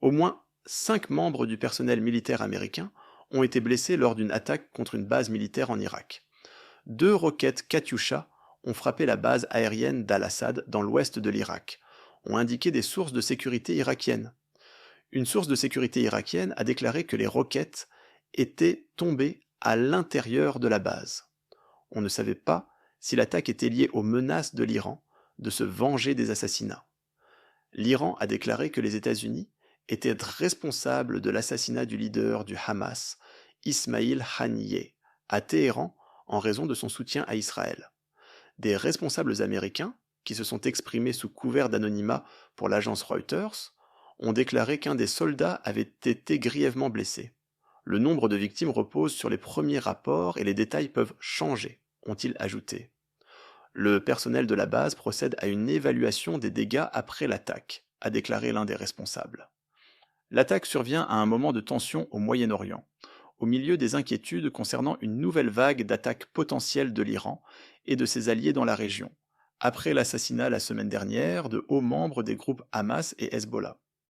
Au moins 5 membres du personnel militaire américain ont été blessés lors d'une attaque contre une base militaire en Irak. 2 roquettes Katyusha ont frappé la base aérienne d'Al-Assad dans l'ouest de l'Irak, ont indiqué des sources de sécurité irakiennes. Une source de sécurité irakienne a déclaré que les roquettes étaient tombées à l'intérieur de la base. On ne savait pas si l'attaque était liée aux menaces de l'Iran de se venger des assassinats. L'Iran a déclaré que les États-Unis étaient responsables de l'assassinat du leader du Hamas, Ismail Haniyeh, à Téhéran en raison de son soutien à Israël. Des responsables américains, qui se sont exprimés sous couvert d'anonymat pour l'agence Reuters, ont déclaré qu'un des soldats avait été grièvement blessé. Le nombre de victimes repose sur les premiers rapports et les détails peuvent changer, ont-ils ajouté. Le personnel de la base procède à une évaluation des dégâts après l'attaque, a déclaré l'un des responsables. L'attaque survient à un moment de tension au Moyen-Orient, au milieu des inquiétudes concernant une nouvelle vague d'attaques potentielles de l'Iran et de ses alliés dans la région, après l'assassinat la semaine dernière de hauts membres des groupes Hamas et Hezbollah.